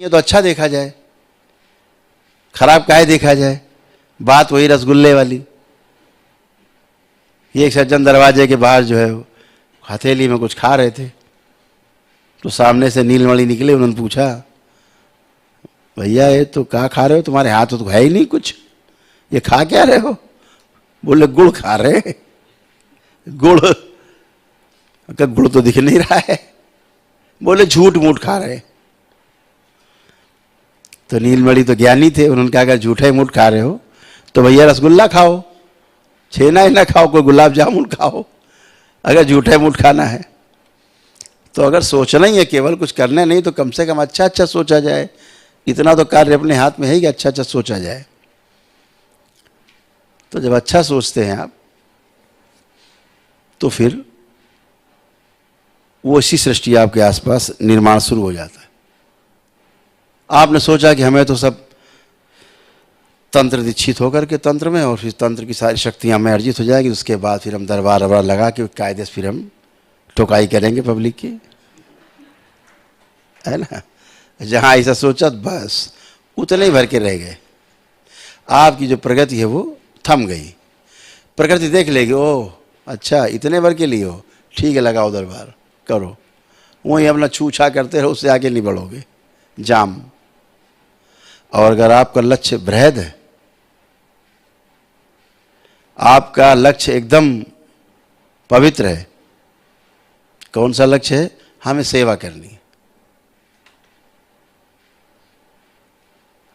ये तो अच्छा देखा जाए, खराब काहे देखा जाए। बात वही रसगुल्ले वाली। ये एक सज्जन दरवाजे के बाहर जो है हथेली में कुछ खा रहे थे, तो सामने से नीलमणि निकले। उन्होंने पूछा, भैया ये तो क्या खा रहे हो, तुम्हारे हाथ तो है ही नहीं कुछ, ये खा क्या रहे हो? बोले गुड़ खा रहे हैं। गुड़? गुड़ तो दिख नहीं रहा है। बोले झूठ मूठ खा रहे। तो नीलमणि तो ज्ञानी थे, उन्होंने कहा अगर झूठे मूठ खा रहे हो तो भैया रसगुल्ला खाओ, छेना ही ना खाओ, कोई गुलाब जामुन खाओ, अगर झूठे मूठ खाना है तो। अगर सोचना ही है केवल, कुछ करना नहीं, तो कम से कम अच्छा अच्छा सोचा जाए। इतना तो कार्य अपने हाथ में है कि अच्छा अच्छा सोचा जाए। तो जब अच्छा सोचते हैं आप, तो फिर वो इसी सृष्टि आपके आसपास निर्माण शुरू हो जाता है। आपने सोचा कि हमें तो सब तंत्र दीक्षित होकर के तंत्र में, और फिर तंत्र की सारी शक्तियां हमें अर्जित हो जाएगी, उसके बाद फिर हम दरबार वरबार लगा के कायदे से फिर हम ठोकाई करेंगे पब्लिक की, है ना। जहां ऐसा सोचा बस उतने ही भर के रह गए। आपकी जो प्रगति है वो थम गई। प्रकृति देख लेगी, ओह अच्छा इतने भर के लिए हो, ठीक है लगाओ दरबार करो, वहीं अपना छू छा करते रहो, उससे आगे नहीं बढ़ोगे, जाम। और अगर आपका लक्ष्य बृहद है, आपका लक्ष्य एकदम पवित्र है, कौन सा लक्ष्य है? हमें सेवा करनी है।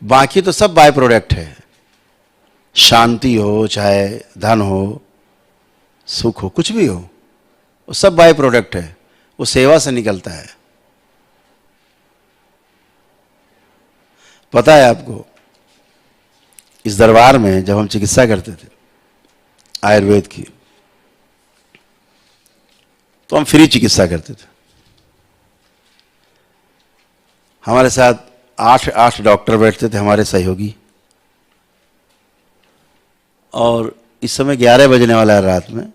बाकी तो सब बाय प्रोडक्ट है। शांति हो, चाहे धन हो, सुख हो, कुछ भी हो, वो सब बाय प्रोडक्ट है, वो सेवा से निकलता है। पता है आपको, इस दरबार में जब हम चिकित्सा करते थे आयुर्वेद की, तो हम फ्री चिकित्सा करते थे। हमारे साथ 8 डॉक्टर बैठते थे, हमारे सहयोगी। और इस समय 11 बजने वाला है रात में,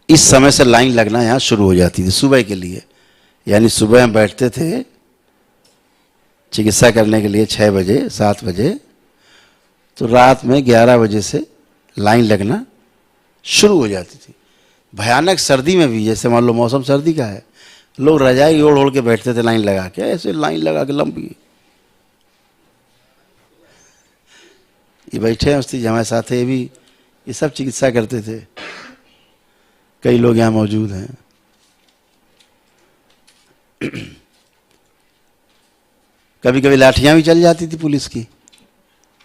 इस समय से लाइन लगना यहाँ शुरू हो जाती थी सुबह के लिए। यानी सुबह हम बैठते थे चिकित्सा करने के लिए 6 बजे 7 बजे, तो रात में 11 बजे से लाइन लगना शुरू हो जाती थी। भयानक सर्दी में भी, जैसे मान लो मौसम सर्दी का है, लोग रजाई ओढ़ ओढ़ के बैठते थे लाइन लगा के, ऐसे लाइन लगा के लंबी। ये बैठे हैं उसकी हमारे साथ है, ये भी ये सब चिकित्सा करते थे। कई लोग यहाँ मौजूद हैं। कभी कभी लाठियां भी चल जाती थी पुलिस की,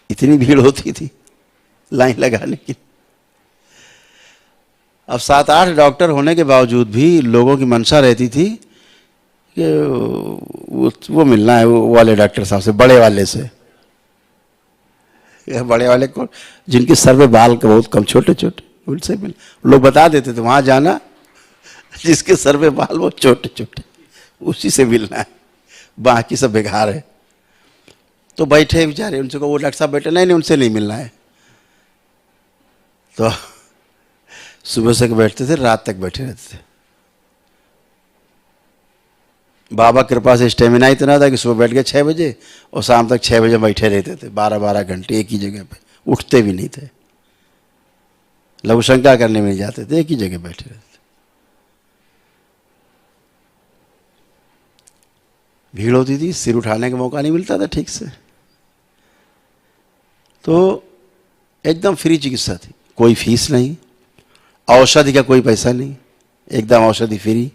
इतनी भीड़ होती थी लाइन लगाने की। अब 7-8 डॉक्टर होने के बावजूद भी लोगों की मंशा रहती थी कि वो मिलना है वो वाले डॉक्टर साहब से, बड़े वाले से। बड़े वाले को, जिनके सर पे बाल का बहुत कम, छोटे छोटे, उनसे मिल। लोग बता देते थे वहां जाना, जिसके सर पे बाल वो छोटे छोटे, उसी से मिलना है, बाकी सब बेकार है। तो बैठे बेचारे, उनसे को वो डॉक्टर साहब बैठे, नहीं उनसे नहीं मिलना है। तो सुबह से बैठते थे, रात तक बैठे रहते थे। बाबा कृपा से स्टेमिना इतना था कि सुबह बैठ गए 6 बजे और शाम तक 6 बजे बैठे रहते थे, 12-12 घंटे एक ही जगह पे, उठते भी नहीं थे, लघु शंका करने में नहीं जाते थे, एक ही जगह बैठे रहते थे। भीड़ होती थी, सिर उठाने का मौका नहीं मिलता था ठीक से। तो एकदम फ्री चिकित्सा थी, कोई फीस नहीं, औषधि का कोई पैसा नहीं, एकदम औषधि फ्री,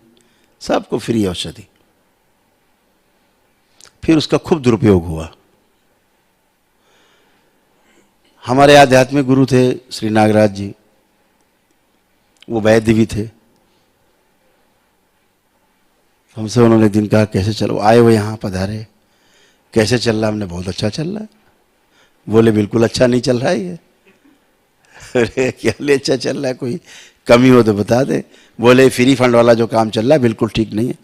सबको फ्री औषधि। फिर उसका खूब दुरुपयोग हुआ। हमारे आध्यात्मिक गुरु थे श्री नागराज जी, वो वैद्य भी थे। हमसे उन्होंने एक दिन कहा कैसे चलो, आए हो यहाँ पधारे, कैसे चल रहा? हमने बहुत अच्छा चल रहा है। बोले बिल्कुल अच्छा नहीं चल रहा है ये। अरे क्या ले अच्छा चल रहा है, कोई कमी हो तो बता दे। बोले फ्री फंड वाला जो काम चल रहा है बिल्कुल ठीक नहीं है,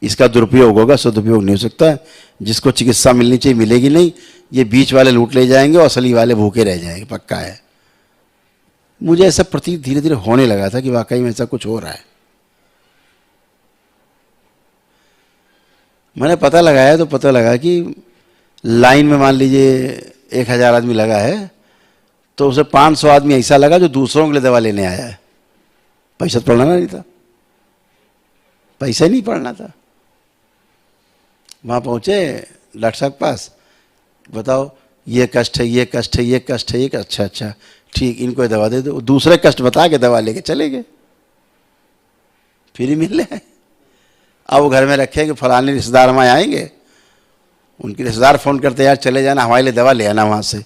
इसका दुरुपयोग होगा, सदुपयोग नहीं हो सकता है। जिसको चिकित्सा मिलनी चाहिए मिलेगी नहीं, ये बीच वाले लूट ले जाएंगे और असली वाले भूखे रह जाएंगे, पक्का है। मुझे ऐसा प्रतीत धीरे धीरे होने लगा था कि वाकई में ऐसा कुछ हो रहा है। मैंने पता लगाया तो पता लगा कि लाइन में मान लीजिए 1000 आदमी लगा है, तो उसे 500 आदमी ऐसा लगा जो दूसरों के लिए दवा लेने आया है। पैसा तो पड़ना नहीं था, पैसा नहीं पड़ना था। वहाँ पहुँचे डॉक्टर साहब के पास, बताओ ये कष्ट है, ये कष्ट है, ये कष्ट है, ये अच्छा अच्छा ठीक, इनको दवा दे दो। दूसरे कष्ट बता के दवा लेके चले गए, फ्री मिल रहे। अब वो घर में रखे कि फलाने रिश्तेदार हमारे आएंगे, उनके रिश्तेदार फ़ोन करते यार चले जाना, हमारे लिए दवा ले आना वहाँ से।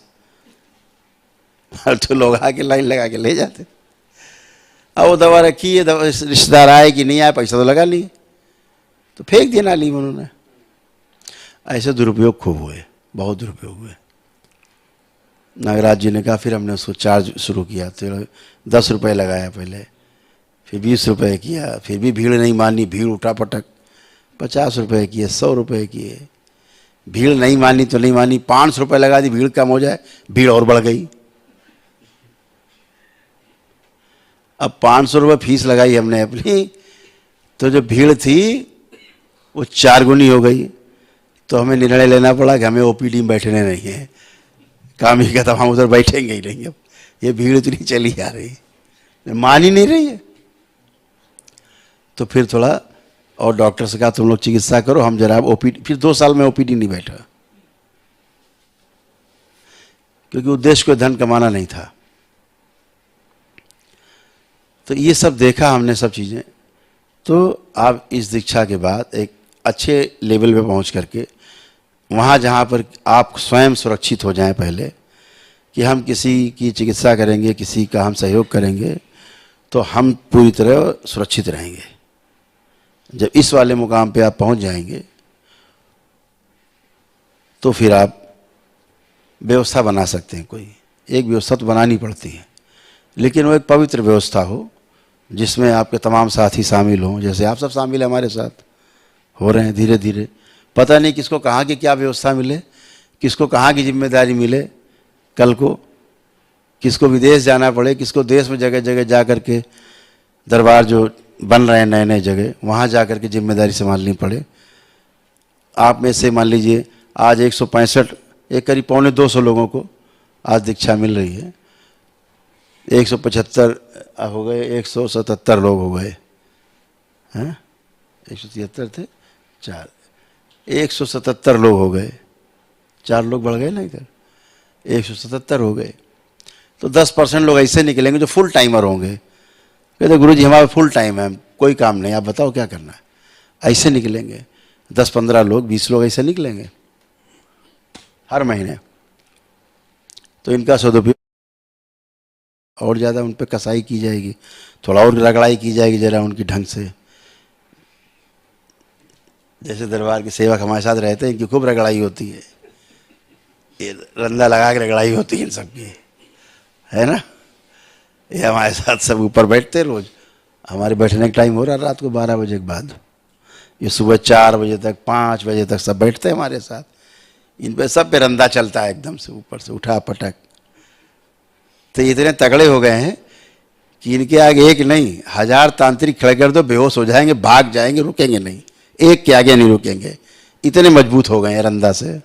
और तो लोग आके लाइन लगा के ले जाते। अब वो दवा रखी है, दवा रिश्तेदार आए कि नहीं आए, पैसा तो लगा नहीं, तो फेंक दिया नाली में उन्होंने। ऐसे दुरुपयोग खूब हुए, बहुत दुरुपयोग हुए। नागराज जी ने कहा, फिर हमने उसको चार्ज शुरू किया, तो 10 रुपये लगाया पहले, फिर 20 रुपये किया, फिर भी भीड़ नहीं मानी, भीड़ उठा पटक, 50 रुपये किए, 100 रुपये किए, भीड़ नहीं मानी तो नहीं मानी, 500 रुपये लगा दी, भीड़ कम हो जाए, भीड़ और बढ़ गई। अब 500 रुपये फीस लगाई हमने अपनी, तो जो भीड़ थी वो 4 गुनी हो गई। तो हमें निर्णय लेना पड़ा कि हमें ओपीडी में बैठने नहीं है, काम ही खत्म, हम उधर बैठेंगे ही नहीं। अब ये भीड़ इतनी चली आ रही, मान ही नहीं रही है। तो फिर थोड़ा और डॉक्टर से कहा तुम लोग चिकित्सा करो, हम जरा ओपीडी, फिर 2 साल में ओपीडी नहीं बैठा, क्योंकि उद्देश्य को धन कमाना नहीं था। तो ये सब देखा हमने, सब चीज़ें। तो आप इस दीक्षा के बाद एक अच्छे लेवल पे पहुंच करके, वहाँ जहाँ पर आप स्वयं सुरक्षित हो जाएं पहले, कि हम किसी की चिकित्सा करेंगे, किसी का हम सहयोग करेंगे, तो हम पूरी तरह सुरक्षित रहेंगे। जब इस वाले मुकाम पे आप पहुंच जाएंगे, तो फिर आप व्यवस्था बना सकते हैं। कोई एक व्यवस्था तो बनानी पड़ती है, लेकिन वो एक पवित्र व्यवस्था हो, जिसमें आपके तमाम साथी शामिल हों। जैसे आप सब शामिल हैं, हमारे साथ हो रहे हैं धीरे धीरे। पता नहीं किसको कहाँ की क्या व्यवस्था मिले, किसको कहाँ की जिम्मेदारी मिले, कल को किसको विदेश जाना पड़े, किसको देश में जगह जगह जा कर के दरबार जो बन रहे हैं नए नए जगह, वहाँ जा कर के जिम्मेदारी संभालनी पड़े। आप में से मान लीजिए आज 165, एक करीब 225 लोगों को आज दीक्षा मिल रही है। 175 हो गए, 177 लोग हो गए हैं, 173 थे, 4, 177 लोग हो गए, 4 लोग बढ़ गए ना इधर, 177 हो गए। तो 10% लोग ऐसे निकलेंगे जो फुल टाइमर होंगे, कहते गुरुजी हमारा फुल टाइम है, कोई काम नहीं, आप बताओ क्या करना है। ऐसे निकलेंगे 10-15 लोग, 20 लोग ऐसे निकलेंगे हर महीने। तो इनका सदुपयोग और ज़्यादा उन पर कसाई की जाएगी, थोड़ा और रगड़ाई की जाएगी जरा उनकी ढंग से। जैसे दरबार के सेवक हमारे साथ रहते हैं, इनकी खूब रगड़ाई होती है, ये रंदा लगा के रगड़ाई होती है इन सबकी, है ना। ये हमारे साथ सब ऊपर बैठते रोज, हमारे बैठने का टाइम हो रहा रात को 12 बजे के बाद, ये सुबह 4 बजे तक 5 बजे तक सब बैठते हैं हमारे साथ। इन पे सब पे रंदा चलता है एकदम से ऊपर से उठा पटक। तो इतने तगड़े हो गए हैं कि इनके आगे एक नहीं 1000 तांत्रिक खड़े कर दो, बेहोश हो जाएंगे, भाग जाएंगे, रुकेंगे नहीं, एक के आगे नहीं रुकेंगे, इतने मजबूत हो गए हैं रंदा से।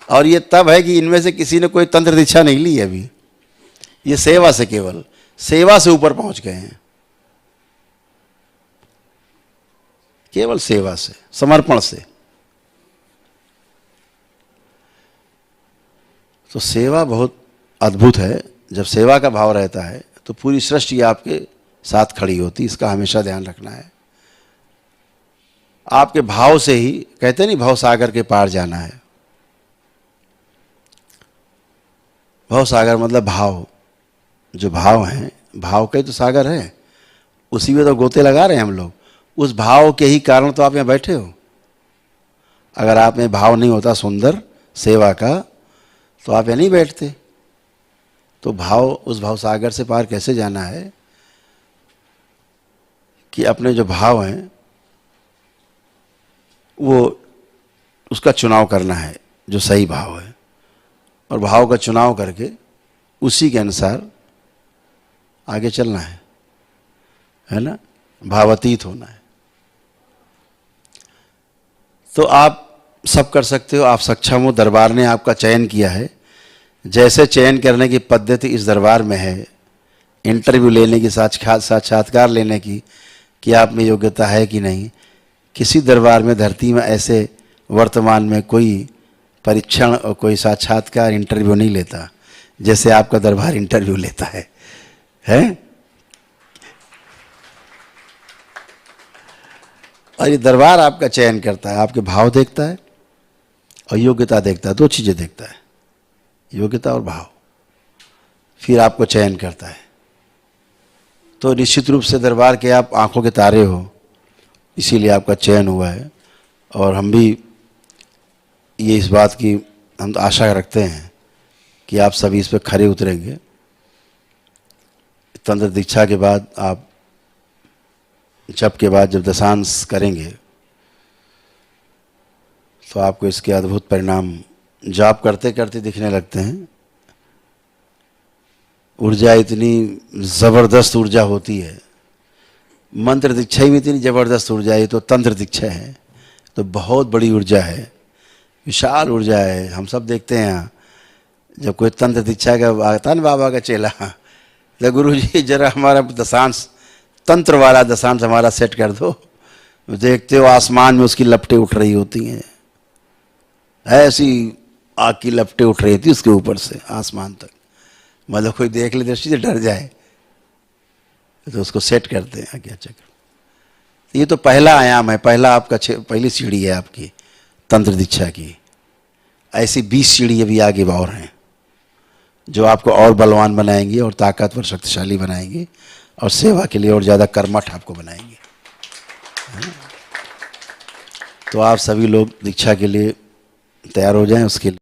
और ये तब है कि इनमें से किसी ने कोई तंत्र दीक्षा नहीं ली है अभी, ये सेवा से, केवल सेवा से ऊपर पहुंच गए हैं, केवल सेवा से, समर्पण से। तो सेवा बहुत अद्भुत है। जब सेवा का भाव रहता है तो पूरी सृष्टि आपके साथ खड़ी होती, इसका हमेशा ध्यान रखना है। आपके भाव से ही, कहते नहीं भाव सागर के पार जाना है। भाव सागर मतलब भाव, जो भाव हैं, भाव के तो सागर है, उसी में तो गोते लगा रहे हैं हम लोग। उस भाव के ही कारण तो आप यहाँ बैठे हो। अगर आप में भाव नहीं होता सुंदर सेवा का, तो आप यहाँ नहीं बैठते। तो भाव, उस भाव सागर से पार कैसे जाना है कि अपने जो भाव हैं वो, उसका चुनाव करना है जो सही भाव है, और भाव का चुनाव करके उसी के अनुसार आगे चलना है ना, भावातीत होना है। तो आप सब कर सकते हो, आप सक्षम हो। दरबार ने आपका चयन किया है। जैसे चयन करने की पद्धति इस दरबार में है, इंटरव्यू लेने की, साक्षात्कार लेने की कि आप में योग्यता है कि नहीं, किसी दरबार में धरती में ऐसे वर्तमान में कोई परीक्षण और कोई साक्षात्कार इंटरव्यू नहीं लेता जैसे आपका दरबार इंटरव्यू लेता है, हैं? और ये दरबार आपका चयन करता है, आपके भाव देखता है और योग्यता देखता है। दो चीज़ें देखता है, योग्यता और भाव, फिर आपको चयन करता है। तो निश्चित रूप से दरबार के आप आंखों के तारे हो, इसीलिए आपका चयन हुआ है। और हम भी ये इस बात की हम आशा रखते हैं कि आप सभी इस पर खरे उतरेंगे। तंत्र दीक्षा के बाद आप जप के बाद जब दशांश करेंगे तो आपको इसके अद्भुत परिणाम जाप करते करते दिखने लगते हैं। ऊर्जा इतनी ज़बरदस्त ऊर्जा होती है, मंत्र दीक्षा में इतनी ज़बरदस्त ऊर्जा है। तो तंत्र दीक्षा है तो बहुत बड़ी ऊर्जा है, विशाल ऊर्जा है। हम सब देखते हैं यहाँ जब कोई तंत्र दीक्षा का आता है ना बाबा का चेला, तो गुरु जी जरा हमारा दशांश, तंत्र वाला दशांश हमारा सेट कर दो। देखते हो आसमान में उसकी लपटें उठ रही होती हैं, ऐसी आग की लपटें उठ रही थी उसके ऊपर से आसमान तक। मतलब कोई देख ले दृष्टि से डर जाए तो उसको सेट करते हैं आज्ञा चक्र। ये तो पहला आयाम है, पहला आपका पहली सीढ़ी है आपकी तंत्र दीक्षा की। ऐसी 20 सीढ़ी अभी आगे और हैं जो आपको और बलवान बनाएंगी और ताकतवर शक्तिशाली बनाएंगी और सेवा के लिए और ज़्यादा कर्मठ आपको बनाएंगे। तो आप सभी लोग दीक्षा के लिए तैयार हो जाएं। उसके लिए